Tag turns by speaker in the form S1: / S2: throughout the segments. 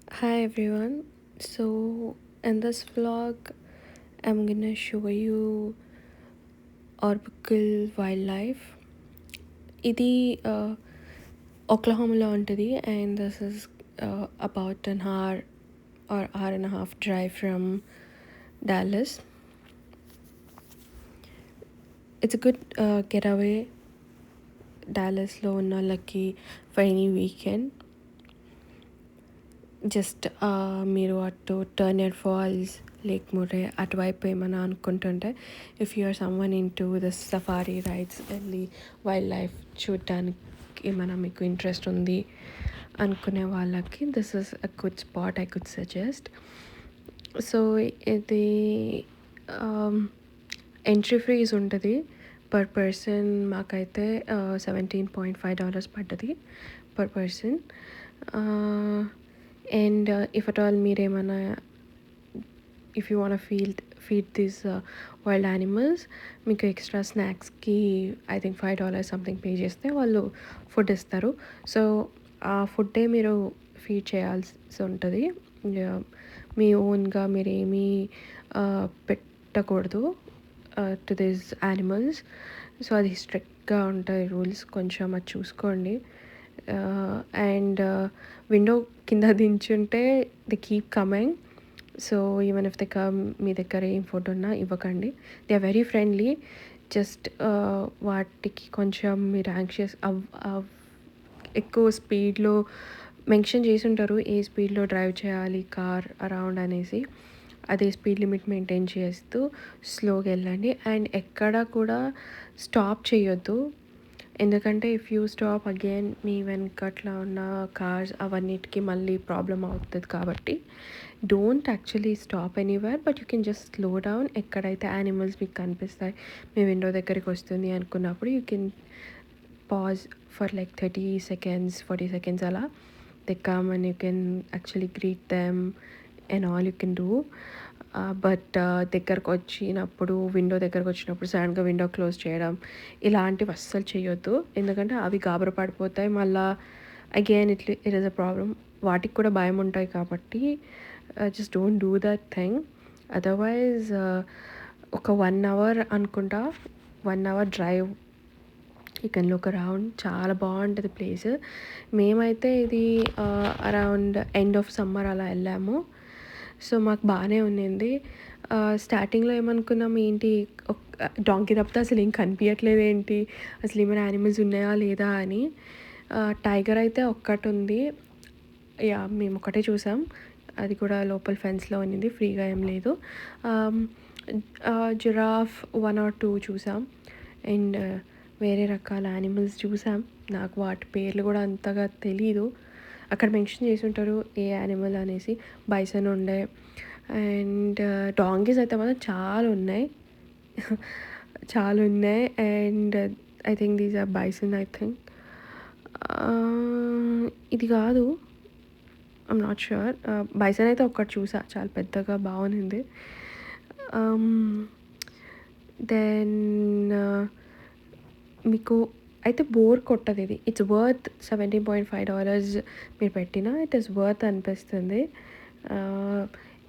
S1: Hi everyone. So in this vlog, I'm gonna show you Orbital wildlife. ఇది Oklahomaలో ఉంటుంది and this is about an hour or hour and a half drive from Dallas. It's a good getaway Dallasలో ఉన్న వాళ్ళకి for any weekend. Just మీరు అటు Turner falls లేకపోతే అటువైపు ఏమైనా అనుకుంటుంటే if you are someone into the safari rides వెళ్ళి wildlife చూడటానికి ఏమైనా మీకు ఇంట్రెస్ట్ ఉంది అనుకునే వాళ్ళకి this is a good spot I could suggest. So ఇది ఎంట్రీ ఫీజ్ ఉంటుంది పర్ పర్సన్. మాకైతే $17.5 పడ్డది per person. And if at all మీరేమన్నా if you want to feed these wild animals మీకు ఎక్స్ట్రా స్నాక్స్కి ఐ థింక్ $5 సంథింగ్ పే చేస్తే వాళ్ళు food ఇస్తారు. సో ఆ ఫుడ్డే మీరు ఫీడ్ చేయాల్సి ఉంటుంది. మీ ఓన్గా మీరు ఏమీ పెట్టకూడదు టు దీస్ యానిమల్స్. సో అది స్ట్రిక్ట్గా ఉంటాయి రూల్స్, కొంచెం అది చూసుకోండి. అండ్ విండో కింద దించుంటే the keep coming. So even if they come మీ దగ్గర ఏం ఫుడ్ ఉన్నా ఇవ్వకండి. They are very friendly. Just వాటికి కొంచెం మీరు యాంగ్షియస్ ఎక్కువ స్పీడ్లో మెన్షన్ చేసి ఉంటారు ఏ స్పీడ్లో డ్రైవ్ చేయాలి కార్ అరౌండ్ అనేసి. అదే స్పీడ్ లిమిట్ మెయింటైన్ చేస్తూ స్లోగా వెళ్ళండి. అండ్ ఎక్కడ కూడా స్టాప్ చేయొద్దు, ఎందుకంటే ఇఫ్ యూ స్టాప్ అగైన్ మీ వెనకట్లా ఉన్న కార్స్ అవన్నిటికీ మళ్ళీ ప్రాబ్లం అవుతుంది. కాబట్టి don't actually stop anywhere, but you can just slow down. ఎక్కడైతే యానిమల్స్ మీకు కనిపిస్తాయి మీ విండో దగ్గరికి వస్తుంది అనుకున్నప్పుడు you can pause for like 30 seconds 40 seconds అలా. They come and you can actually greet them and all you can do. But దగ్గరకు వచ్చినప్పుడు window దగ్గరకు వచ్చినప్పుడు సడన్గా విండో క్లోజ్ చేయడం ఇలాంటివి అస్సలు చేయొద్దు, ఎందుకంటే అవి గాబర పడిపోతాయి. మళ్ళీ again it is a problem. వాటికి కూడా భయం ఉంటాయి కాబట్టి just don't do that thing. Otherwise ఒక 1 hour అనుకుంటా, 1 hour drive you can look around. చాలా బాగుంటుంది ప్లేస్. మేమైతే ఇది అరౌండ్ ఎండ్ ఆఫ్ సమ్మర్ అలా వెళ్ళాము. సో మాకు బాగానే ఉన్నింది. స్టార్టింగ్లో ఏమనుకున్నాం, ఏంటి డాంకీ తప్పితే అసలు ఏం కనిపించట్లేదు, ఏంటి అసలు ఏమైనా యానిమల్స్ ఉన్నాయా లేదా అని. టైగర్ అయితే ఒక్కటి ఉంది. యా, మేము ఒకటే చూసాం, అది కూడా లోపల ఫెన్స్లో ఉన్నింది, ఫ్రీగా ఏం లేదు. జిరాఫ్ 1 or 2 చూసాం. అండ్ వేరే రకాల యానిమల్స్ చూసాం. నాకు వాటి పేర్లు కూడా అంతగా తెలీదు. అక్కడ మెన్షన్ చేసి ఉంటారు ఏ యానిమల్ అనేసి. బైసన్ ఉండే అండ్ డాంకీస్ అయితే మాత్రం చాలా ఉన్నాయి చాలా ఉన్నాయి. And I think these are bison. I think ఇది కాదు, ఐమ్ నాట్ ష్యూర్. బైసన్ అయితే ఒక్కటి చూసా, చాలా పెద్దగా బాగుంది. దెన్ మీకు అయితే బోర్ కొట్టదు ఇది. ఇట్స్ వర్త్ $17.5 మీరు పెట్టినా ఇట్ ఈస్ వర్త్ అనిపిస్తుంది.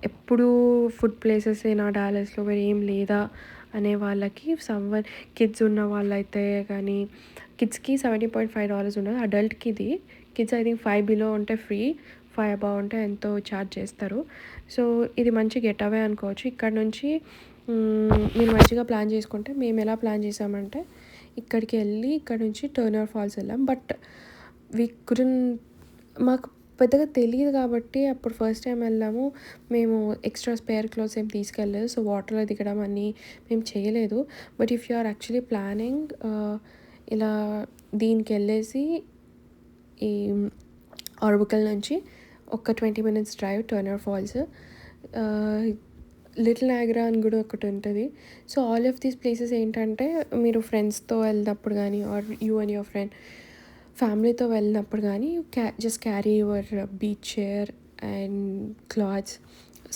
S1: ఎప్పుడు ఫుడ్ ప్లేసెస్ అయినా డాలస్లో మరి ఏం లేదా అనే వాళ్ళకి, సమ్వన్ కిడ్స్ ఉన్న వాళ్ళైతే కానీ కిడ్స్కి $17.5 ఉండదు. అడల్ట్కి ఇది. కిడ్స్ ఐ థింక్ 5 బిలో ఉంటే ఫ్రీ, 5 అబౌవ్ ఉంటే ఎంతో ఛార్జ్ చేస్తారు. సో ఇది మంచి గెట్ అవే అనుకోవచ్చు. ఇక్కడ నుంచి మీరు మంచిగా ప్లాన్ చేసుకుంటే, మేము ఎలా ప్లాన్ చేసామంటే ఇక్కడికి వెళ్ళి ఇక్కడ నుంచి టర్నర్ ఫాల్స్ వెళ్ళాం. బట్ మాకు పెద్దగా తెలియదు కాబట్టి అప్పుడు ఫస్ట్ టైం వెళ్ళాము. మేము ఎక్స్ట్రా స్పేర్ క్లోత్స్ ఏం తీసుకెళ్ళలేదు, సో వాటర్లో దిగడం అన్నీ మేము చేయలేదు. But if you are actually planning ఇలా దీనికి వెళ్ళేసి ఈ ఆర్బికల్ నుంచి ఒక 20 minutes drive Turner Falls, little Niagara అని కూడా ఒకటి ఉంటుంది. So all of these places ఏంటంటే మీరు ఫ్రెండ్స్తో వెళ్ళినప్పుడు కానీ or you and your friend ఫ్యామిలీతో వెళ్ళినప్పుడు కానీ just carry your beach chair and clothes,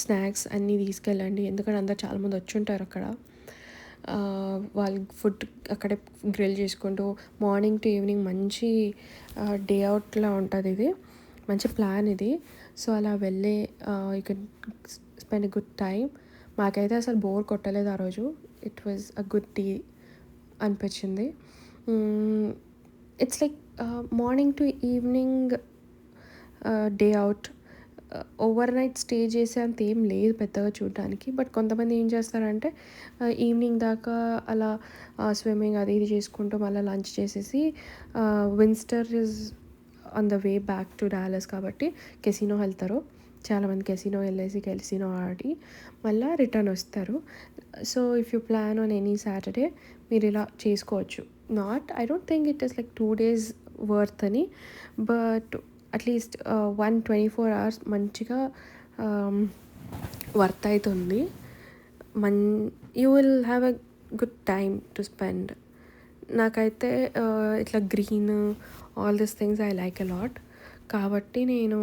S1: snacks అన్నీ తీసుకెళ్ళండి. ఎందుకంటే అందరు చాలామంది వచ్చి ఉంటారు అక్కడ. వాళ్ళు ఫుడ్ అక్కడే గ్రిల్ చేసుకుంటూ మార్నింగ్ టు ఈవినింగ్ మంచి డే అవుట్లా ఉంటుంది ఇది. మంచి ప్లాన్ ఇది. సో, అలా వెళ్ళి you can spend a good time. మాకైతే అసలు బోర్ కొట్టలేదు ఆ రోజు. It was a good day అనిపించింది. It's like morning to evening day out. Over night stay చేసేంత ఏం లేదు పెద్దగా చూడడానికి. బట్ కొంతమంది ఏం చేస్తారంటే ఈవినింగ్ దాకా అలా స్విమ్మింగ్ అది ఇది చేసుకుంటూ మళ్ళీ లంచ్ చేసేసి Winstar is on the way back to Dallas కాబట్టి కెసినో వెళ్తారు. చాలామంది కెసినో వెళ్ళేసి కెసినో ఆడి మళ్ళీ రిటర్న్ వస్తారు. So if you plan on any Saturday మీరు ఇలా చేసుకోవచ్చు. I don't think it is like 2 days worth అని. బట్ అట్లీస్ట్ 124 hours మంచిగా వర్త్ అవుతుంది. You will have a good time to spend. నాకైతే ఇట్లా green all this things I like a lot కాబట్టి నేను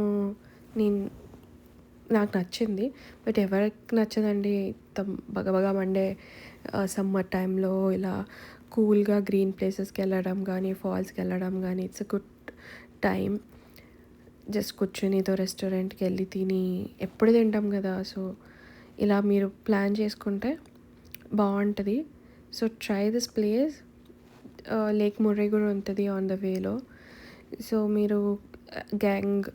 S1: నాకు నచ్చింది. బట్ ఎవరికి నచ్చదండి బగబగా మండే సమ్మర్ టైంలో ఇలా కూల్గా గ్రీన్ ప్లేసెస్కి వెళ్ళడం కానీ ఫాల్స్కి వెళ్ళడం కానీ it's a good time. Just కూర్చొని ఏదో రెస్టారెంట్కి వెళ్ళి తిని ఎప్పుడు తింటాం కదా. సో ఇలా మీరు ప్లాన్ చేసుకుంటే బాగుంటుంది. So try this place. Lake Murray కూడా ఉంటుంది ఆన్ ద వేలో. సో మీరు గ్యాంగ్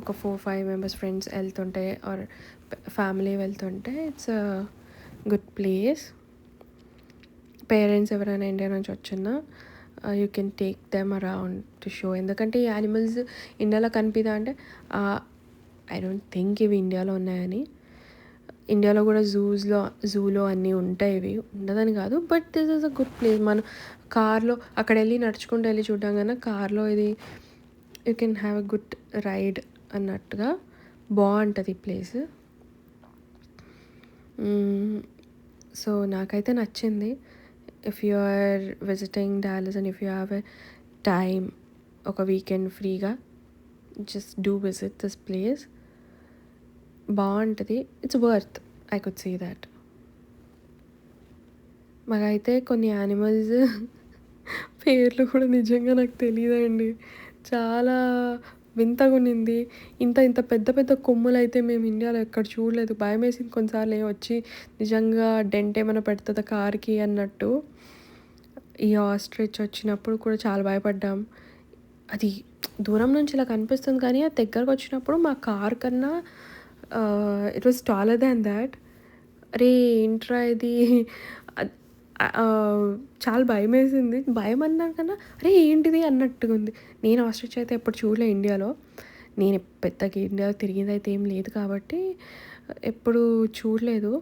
S1: ఒక 4-5 మెంబర్స్ ఫ్రెండ్స్ వెళ్తుంటే ఆర్ ఫ్యామిలీ వెళ్తుంటే it's a good place. Parents ఎవరైనా ఇండియా నుంచి వచ్చినా you can take them around to show. ఎందుకంటే ఈ యానిమల్స్ ఇండియాలో కనిపిదా అంటే ఐ డోంట్ థింక్ ఇవి ఇండియాలో ఉన్నాయని. ఇండియాలో కూడా జూలో అన్నీ ఉంటాయి, ఇవి ఉండదని కాదు. But this is a good place. మనం కార్లో అక్కడ వెళ్ళి నడుచుకుంటూ వెళ్ళి చూడడం కన్నా కార్లో ఇది you can have a good ride అన్నట్టుగా బాగుంటుంది ఈ ప్లేస్. సో నాకైతే నచ్చింది. If you are visiting Dallas and if you have a time ఒక వీకెండ్ ఫ్రీగా just do visit this place. బాగుంటుంది. It's worth, I could say that. మాకైతే కొన్ని యానిమల్స్ పేర్లు కూడా నిజంగా నాకు తెలియదండి. చాలా వింతగా ఉన్నింది. ఇంత ఇంత పెద్ద పెద్ద కొమ్ములు అయితే మేము ఇండియాలో ఎక్కడ చూడలేదు. భయం వేసింది కొన్నిసార్లు వచ్చి నిజంగా డెంట్ ఏమైనా పెడుతుందా కార్కి అన్నట్టు. ఈ ఆస్ట్రిచ్ వచ్చినప్పుడు కూడా చాలా భయపడ్డాం. అది దూరం నుంచి ఇలా కనిపిస్తుంది కానీ అది దగ్గరకు వచ్చినప్పుడు మా కార్ కన్నా it was taller than that. అరే ఏంట్రా ఇది, చాలా భయం వేసింది. భయం అన్నా కన్నా అరే ఏంటిది అన్నట్టుగా ఉంది. నేను ఆస్ట్రిచ్ అయితే ఎప్పుడు చూడలే ఇండియాలో. నేను పెద్దగా ఇండియాలో తిరిగింది అయితే ఏం లేదు కాబట్టి ఎప్పుడు చూడలేదు.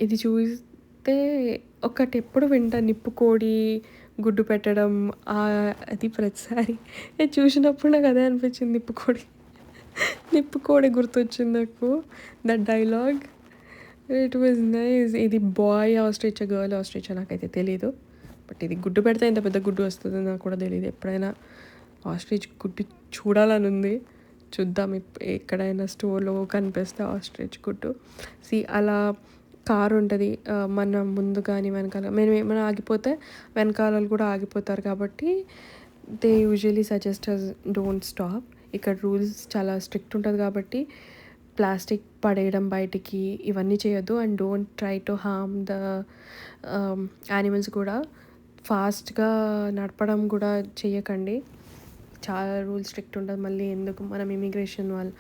S1: ఇది చూస్తే ఒకటి ఎప్పుడు వింటా, నిప్పుకోడి గుడ్డు పెట్టడం. అది ప్రతిసారి చూసినప్పుడు నాకు అదే అనిపించింది, నిప్పుకోడి గుర్తొచ్చింది నాకు that dialogue. It was nice. ఇది బాయ్ ఆస్ట్రిచ్ గర్ల్ ఆస్ట్రిచ్ నాకైతే తెలీదు. బట్ ఇది గుడ్డు పెడితే ఇంత పెద్ద గుడ్డు వస్తుంది నాకు కూడా తెలియదు. ఎప్పుడైనా ఆస్ట్రిచ్ గుడ్డు చూడాలని ఉంది. చూద్దాం ఎక్కడైనా స్టోర్లో కనిపిస్తే ఆస్ట్రిచ్ గుడ్డు. అలా కారు ఉంటుంది మన ముందు కానీ వెనకాల. మేము ఏమైనా ఆగిపోతే వెనకాల కూడా ఆగిపోతారు కాబట్టి they usually suggest us don't stop. ఇక్కడ రూల్స్ చాలా స్ట్రిక్ట్ ఉంటుంది కాబట్టి ప్లాస్టిక్ పడేయడం బయటికి ఇవన్నీ చేయొద్దు. And don't try to harm the animals కూడా. ఫాస్ట్గా నడపడం కూడా చేయకండి. చాలా రూల్స్ స్ట్రిక్ట్ ఉంటుంది. మళ్ళీ ఎందుకు మనం ఇమిగ్రేషన్ వాళ్ళు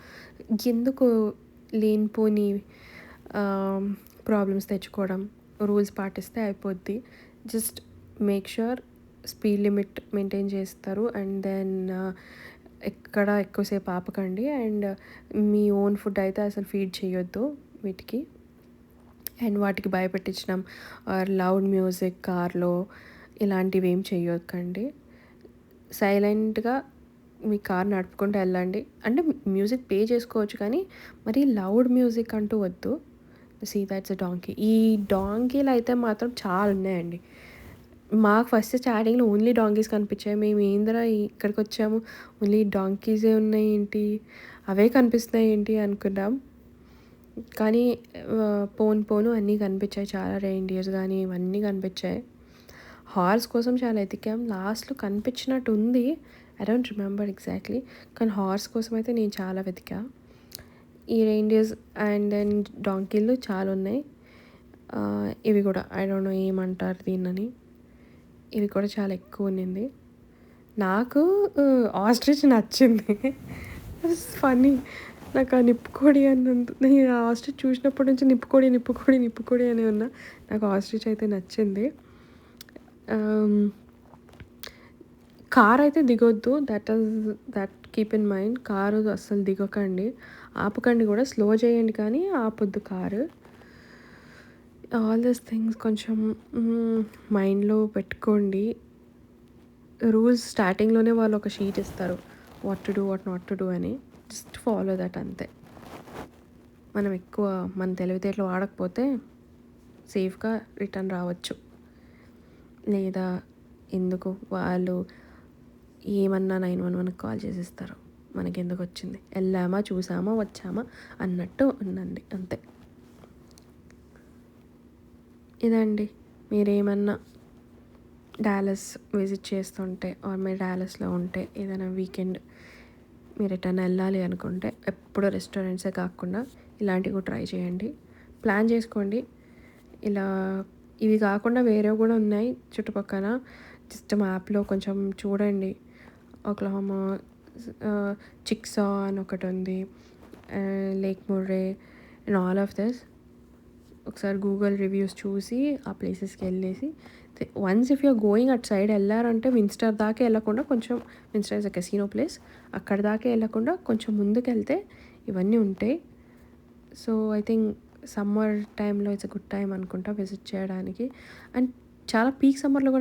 S1: ఎందుకు లేనిపోని ప్రాబ్లమ్స్ తెచ్చుకోవడం. రూల్స్ పాటిస్తే అయిపోద్ది. Just make sure speed limit maintain చేస్తారు. అండ్ దెన్ ఎక్కడ ఎక్కువసేపు ఆపకండి. అండ్ మీ ఓన్ ఫుడ్ అయితే అసలు ఫీడ్ చేయొద్దు వీటికి. అండ్ వాటికి భయపెట్టించడం ఆర్ లౌడ్ మ్యూజిక్ కార్లో ఇలాంటివి ఏం చేయొద్దండి. సైలెంట్గా మీ కార్ నడుపుకుంటూ వెళ్ళండి. అంటే మ్యూజిక్ ప్లే చేసుకోవచ్చు కానీ మరి లౌడ్ మ్యూజిక్ అంటూ వద్దు. That's a donkey. ఈ డాంకీలు అయితే మాత్రం చాలా ఉన్నాయండి. మాకు ఫస్ట్ స్టార్టింగ్లో ఓన్లీ డాంకీస్ కనిపించాయి. మేము ఏందిరా ఇక్కడికి వచ్చాము ఓన్లీ డాంకీసే ఉన్నాయి ఏంటి, అవే కనిపిస్తున్నాయి ఏంటి అనుకున్నాం. కానీ పోను అన్నీ కనిపించాయి. చాలా రెయిన్డియర్స్ కానీ ఇవన్నీ కనిపించాయి. హార్స్ కోసం చాలా ఎతికాం. లాస్ట్లో కనిపించినట్టు ఉంది ఐ డోంట్ రిమెంబర్ ఎగ్జాక్ట్లీ. కానీ హార్స్ కోసం అయితే నేను చాలా వెతికా. ఈ రెయిన్‌డియర్స్ అండ్ దెన్ డాంకీలు చాలా ఉన్నాయి. ఇవి కూడా ఐ డోంట్ నో ఏమంటారు దీన్నని. ఇవి కూడా చాలా ఎక్కువ ఉన్నింది. నాకు ఆస్ట్రిచ్ నచ్చింది. It's funny. నాకు ఆ నిప్పుకోడి అన్నందు నేను ఆ ఆస్ట్రిచ్ చూసినప్పటి నుంచి నిప్పుకోడి, నిప్పుకోడి, నిప్పుకోడి అనే ఉన్నా. నాకు ఆస్ట్రిచ్ అయితే నచ్చింది. కార్ అయితే దిగొద్దు. That keep in mind. Car అస్సలు దిగకండి. ఆపకండి కూడా. స్లో చేయండి కానీ ఆపొద్దు కారు. ఆల్ దీస్ థింగ్స్ కొంచెం మైండ్‌లో పెట్టుకోండి. రూల్స్ స్టార్టింగ్‌లోనే వాళ్ళు ఒక షీట్ ఇస్తారు. What to do, what not to do అని. జస్ట్ ఫాలో దట్ అంతే. మనం ఎక్కువ మన తెలివితేటలు వాడకపోతే సేఫ్‌గా రిటర్న్ రావచ్చు. లేదా ఎందుకు వాళ్ళు ఏమన్నా 911కి కాల్ చేసేస్తారు. మనకెందుకొచ్చింది? ఎళ్ళామా, చూసామా, వచ్చామా అన్నట్టు ఉండండి అంతే. ఇదండి. మీరేమన్నా డాలస్ విజిట్ చేస్తుంటే ఆర్ మీరు డాలస్‌లో ఉంటే ఏదైనా వీకెండ్ మీరు ఎటైనా వెళ్ళాలి అనుకుంటే ఎప్పుడు రెస్టారెంట్సే కాకుండా ఇలాంటివి కూడా ట్రై చేయండి. ప్లాన్ చేసుకోండి. ఇలా ఇవి కాకుండా వేరేవి కూడా ఉన్నాయి చుట్టుపక్కల. జస్ట్ మ్యాప్‌లో కొంచెం చూడండి. ఓక్లహోమా, చిక్సా అని ఒకటి ఉంది. Lake Murray and all of this. ఒకసారి గూగుల్ రివ్యూస్ చూసి ఆ ప్లేసెస్కి వెళ్ళేసి once if you're going at side వెళ్ళారంటే విన్స్టర్ దాకా వెళ్ళకుండా కొంచెం, Winstar is a casino place, అక్కడ దాకా వెళ్ళకుండా కొంచెం ముందుకు వెళ్తే ఇవన్నీ ఉంటాయి. సో ఐ థింక్ సమ్మర్ టైంలో ఇట్స్ అ గుడ్ టైం అనుకుంటా విజిట్ చేయడానికి. అండ్ చాలా పీక్ సమ్మర్లో కూడా